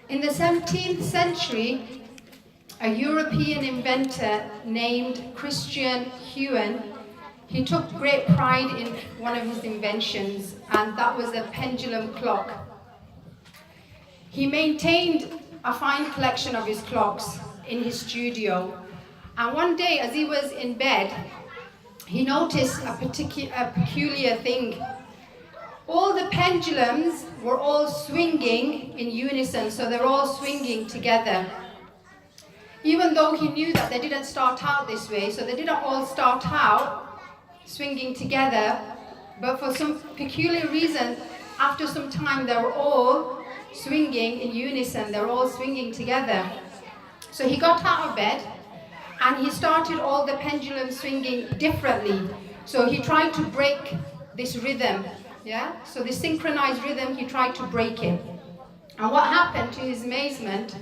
In the 17th century, a European inventor named Christian Coherent, he took great pride in one of his inventions, and that was a pendulum clock. He maintained a fine collection of his clocks in his studio, and one day as he was in bed, he noticed a peculiar thing. All the pendulums were all swinging in unison, so they're all swinging together. Even though he knew that they didn't start out this way, so they didn't all start out swinging together, but for some peculiar reason, after some time they were all swinging in unison, they were all swinging together. So he got out of bed and he started all the pendulums swinging differently. So he tried to break this rhythm. Yeah? So the synchronized rhythm, he tried to break it. And what happened, to his amazement,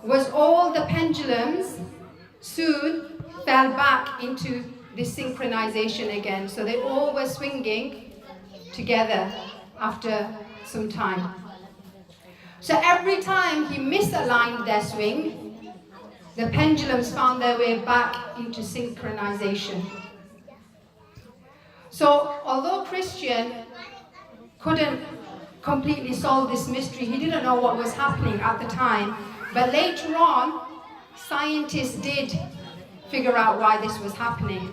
was all the pendulums soon fell back into this synchronization again. So they all were swinging together after some time. So every time he misaligned their swing, the pendulums found their way back into synchronization. So although Christian couldn't completely solve this mystery, he didn't know what was happening at the time, but later on, scientists did figure out why this was happening.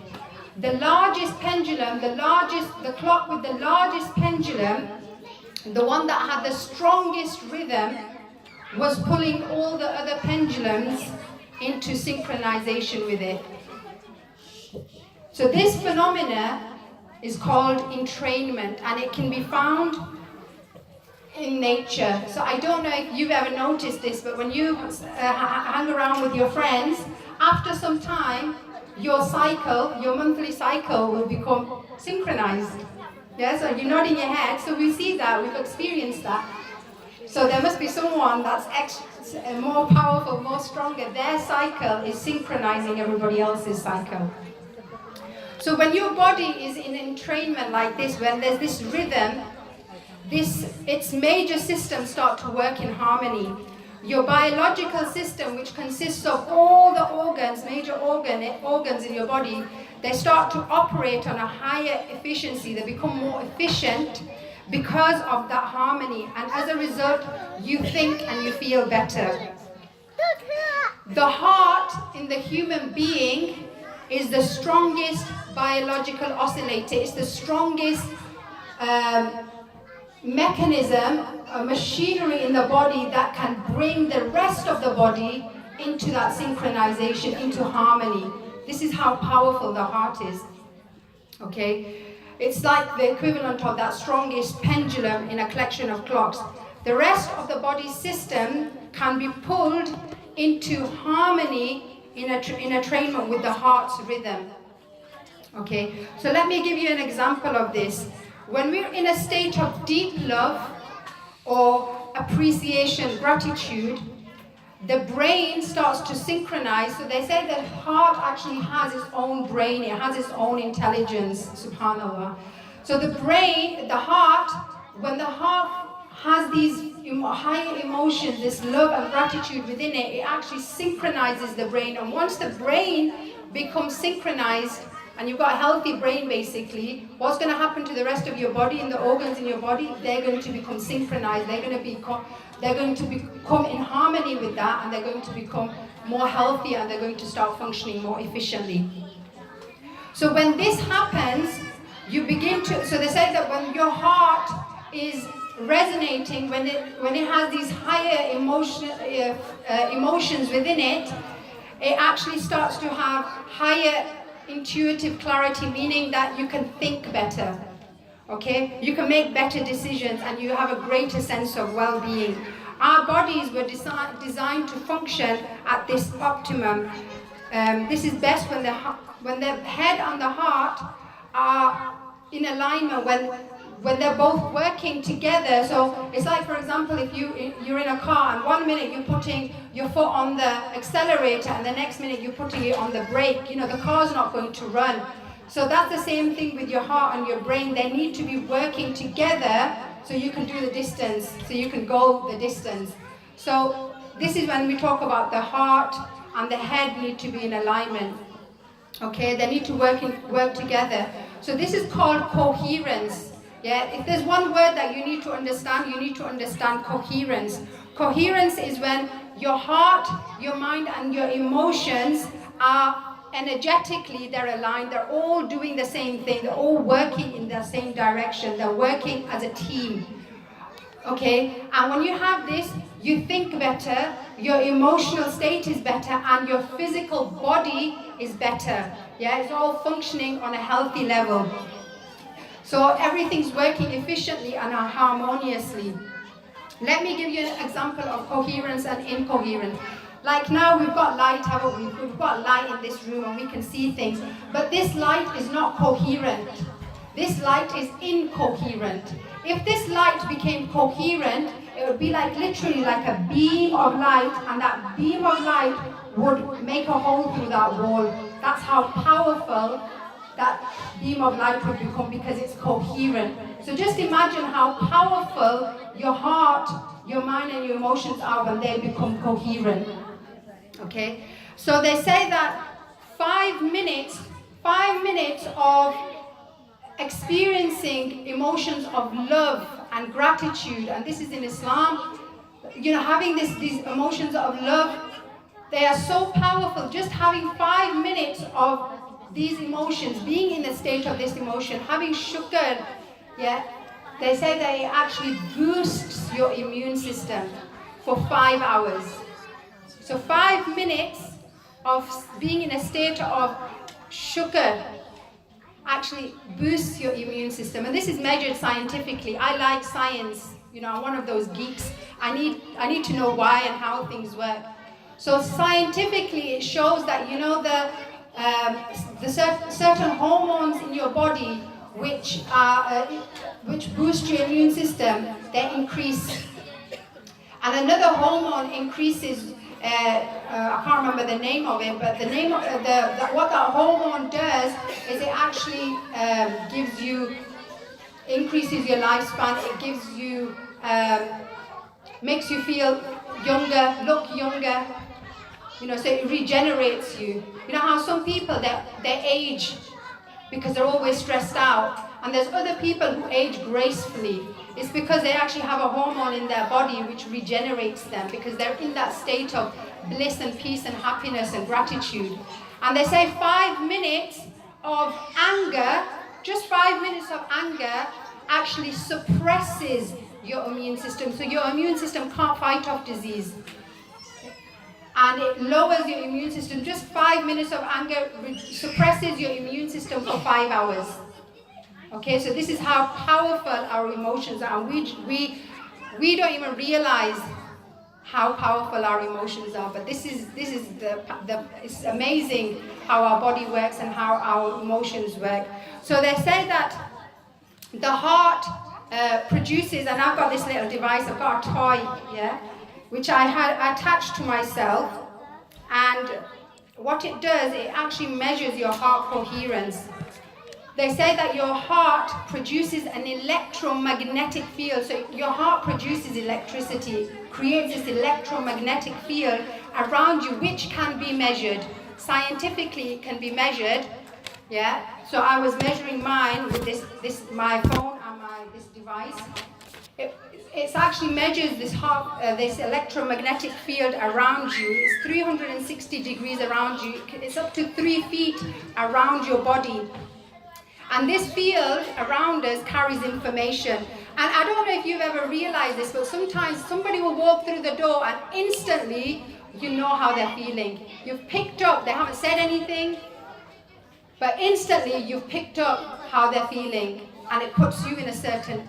The largest pendulum, the clock with the largest pendulum, the one that had the strongest rhythm, was pulling all the other pendulums into synchronization with it. So this phenomena is called entrainment, and it can be found in nature. So I don't know if you've ever noticed this, but when you hang around with your friends, after some time, your monthly cycle will become synchronized. Yeah, so you're nodding your head, so we see that, we've experienced that. So there must be someone that's more powerful, more stronger. Their cycle is synchronizing everybody else's cycle. So when your body is in entrainment like this, when there's this rhythm, its major systems start to work in harmony. Your biological system, which consists of all the organs, major organs in your body, they start to operate on a higher efficiency. They become more efficient because of that harmony. And as a result, you think and you feel better. The heart in the human being is the strongest biological oscillator. It's the strongest mechanism, machinery in the body that can bring the rest of the body into that synchronization, into harmony. This is how powerful the heart is. Okay? It's like the equivalent of that strongest pendulum in a collection of clocks. The rest of the body's system can be pulled into harmony in entrainment with the heart's rhythm. Okay, so let me give you an example of this. When we're in a state of deep love or appreciation, gratitude, the brain starts to synchronize. So they say that heart actually has its own brain, it has its own intelligence, subhanAllah. So the brain, the heart, when the heart has these higher emotions, this love and gratitude within it, it actually synchronizes the brain. And once the brain becomes synchronized, and you've got a healthy brain basically, what's going to happen to the rest of your body and the organs in your body? They're going to become synchronized, they're going to become in harmony with that, and they're going to become more healthy, and they're going to start functioning more efficiently. So when this happens, you begin to, so they say that when your heart is resonating, when it has these higher emotions within it, it actually starts to have higher intuitive clarity, meaning that you can think better, okay? You can make better decisions, and you have a greater sense of well-being. Our bodies were designed to function at this optimum. This is best when the head and the heart are in alignment, when they're both working together. So it's like, for example, if you're in a car and 1 minute you're putting your foot on the accelerator and the next minute you're putting it on the brake, you know, the car's not going to run. So that's the same thing with your heart and your brain. They need to be working together so you can do the distance, so you can go the distance. So this is when we talk about the heart and the head need to be in alignment. Okay, they need to work together. So this is called coherence. Yeah, if there's one word that you need to understand coherence. Coherence is when your heart, your mind, and your emotions are energetically, they're aligned, they're all doing the same thing, they're all working in the same direction, they're working as a team. Okay, and when you have this, you think better, your emotional state is better, and your physical body is better. Yeah, it's all functioning on a healthy level. So everything's working efficiently and harmoniously. Let me give you an example of coherence and incoherence. Like now we've got light, haven't we? We've got light in this room and we can see things. But this light is not coherent. This light is incoherent. If this light became coherent, it would be like literally like a beam of light, and that beam of light would make a hole through that wall. That's how powerful that beam of light would become, because it's coherent. So just imagine how powerful your heart, your mind, and your emotions are when they become coherent. Okay? So they say that 5 minutes of experiencing emotions of love and gratitude, and this is in Islam, you know, having these emotions of love, they are so powerful. Just having 5 minutes of these emotions, being in the state of this emotion, having shukr, yeah, they say that it actually boosts your immune system for 5 hours. So 5 minutes of being in a state of shukr actually boosts your immune system, and this is measured scientifically. I like science, you know, I'm one of those geeks. I need to know why and how things work. So scientifically it shows that, you know, the certain hormones in your body which boost your immune system, they increase. And another hormone increases, I can't remember the name of it, but the name of what that hormone does is it actually increases your lifespan. It gives you, makes you feel younger, look younger. You know, so it regenerates you. You know how some people they age because they're always stressed out, and there's other people who age gracefully. It's because they actually have a hormone in their body which regenerates them, because they're in that state of bliss and peace and happiness and gratitude. And they say 5 minutes of anger, just 5 minutes of anger, actually suppresses your immune system. So your immune system can't fight off disease. And it lowers your immune system. Just 5 minutes of anger suppresses your immune system for 5 hours. Okay, so this is how powerful our emotions are. And we don't even realize how powerful our emotions are. But this is it's amazing how our body works and how our emotions work. So they say that the heart produces, and I've got this little device, I've got a toy, yeah, which I had attached to myself, and what it does, it actually measures your heart coherence. They say that your heart produces an electromagnetic field. So your heart produces electricity, creates this electromagnetic field around you, which can be measured. Scientifically, it can be measured. Yeah. So I was measuring mine with my phone and this device. It actually measures this electromagnetic field around you. It's 360 degrees around you. It's up to 3 feet around your body. And this field around us carries information. And I don't know if you've ever realized this, but sometimes somebody will walk through the door and instantly you know how they're feeling. You've picked up, they haven't said anything, but instantly you've picked up how they're feeling. And it puts you in a certain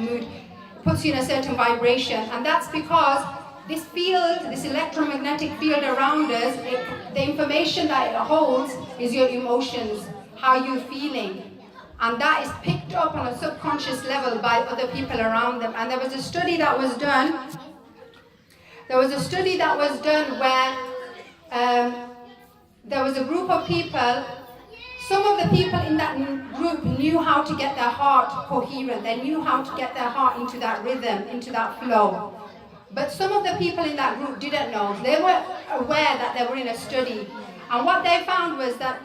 mood, it puts you in a certain vibration. And that's because this field, this electromagnetic field around us, the information that it holds is your emotions, how you're feeling. And that is picked up on a subconscious level by other people around them. And there was a study that was done. Where there was a group of people. Some of the people in that group knew how to get their heart coherent. They knew how to get their heart into that rhythm, into that flow. But some of the people in that group didn't know. They were aware that they were in a study. And what they found was that,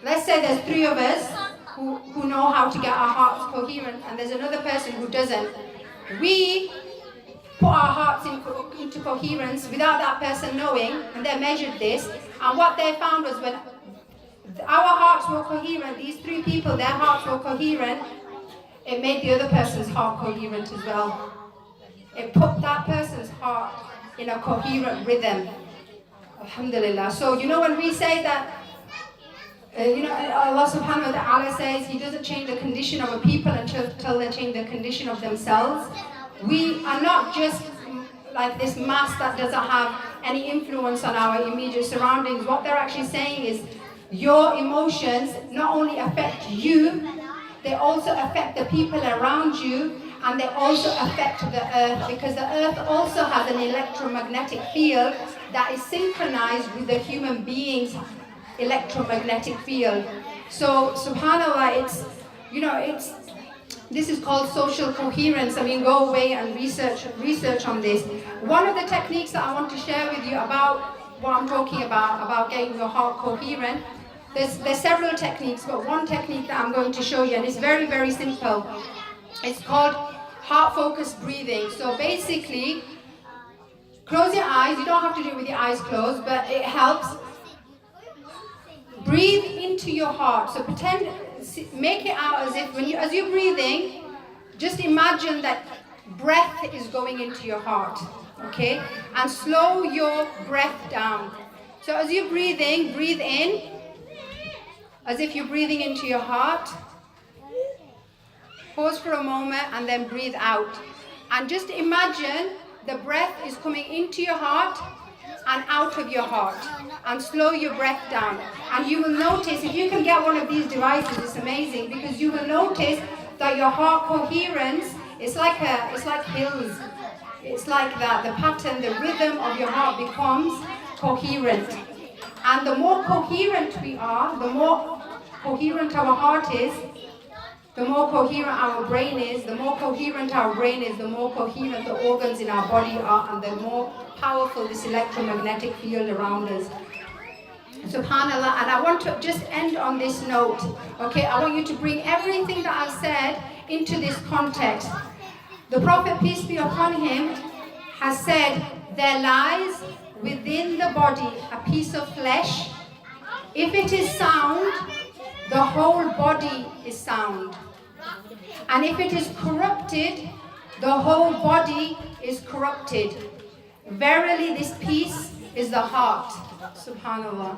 let's say there's 3 of us who know how to get our hearts coherent, and there's another person who doesn't. We put our hearts into coherence without that person knowing, and they measured this. And what they found was when our hearts were coherent, these 3 people, their hearts were coherent, it made the other person's heart coherent as well. It put that person's heart in a coherent rhythm. Alhamdulillah. So, when we say that, Allah subhanahu wa ta'ala says He doesn't change the condition of a people until they change the condition of themselves. We are not just like this mass that doesn't have any influence on our immediate surroundings. What they're actually saying is your emotions not only affect you, they also affect the people around you, and they also affect the earth, because the earth also has an electromagnetic field that is synchronized with the human being's electromagnetic field. So subhanallah, this is called social coherence. I mean, go away and research on this. One of the techniques that I want to share with you about what I'm talking about getting your heart coherent, there's several techniques, but one technique that I'm going to show you, and it's very, very simple. It's called heart-focused breathing. So basically, close your eyes. You don't have to do it with your eyes closed, but it helps. Breathe into your heart. So make it out as if as you're breathing, just imagine that breath is going into your heart, okay? And slow your breath down. So as you're breathing, breathe in, as if you're breathing into your heart. Pause for a moment and then breathe out. And just imagine the breath is coming into your heart and out of your heart. And slow your breath down. And you will notice, if you can get one of these devices, it's amazing, because you will notice that your heart coherence is like hills. It's like that. The pattern, the rhythm of your heart becomes coherent. And the more coherent we are, the more coherent our heart is, the more coherent our brain is, the more coherent our brain is, the more coherent the organs in our body are, and the more powerful this electromagnetic field around us. Subhanallah. And I want to just end on this note. Okay, I want you to bring everything that I said into this context. The Prophet, peace be upon him, has said, there lies within the body a piece of flesh. If it is sound, the whole body is sound. And if it is corrupted, the whole body is corrupted. Verily, this piece is the heart. Subhanallah.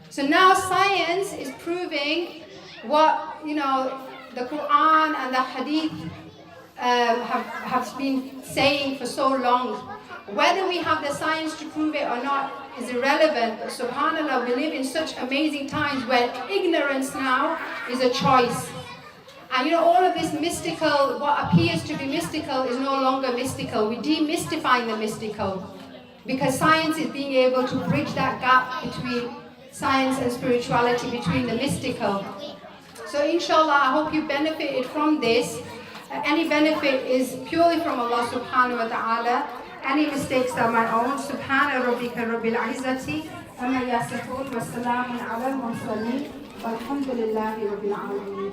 So now science is proving what, the Quran and the Hadith have been saying for so long. Whether we have the science to prove it or not is irrelevant. But subhanallah, we live in such amazing times where ignorance now is a choice. And all of this mystical, what appears to be mystical is no longer mystical. We're demystifying the mystical, because science is being able to bridge that gap between science and spirituality, between the mystical. So inshallah, I hope you benefited from this. Any benefit is purely from Allah subhanahu wa ta'ala. Any mistakes are my own. Subhana rabbika rabbil izzati amma yasifun wa salamun ala al-mursaleen walhamdulillahi rabbil alamin.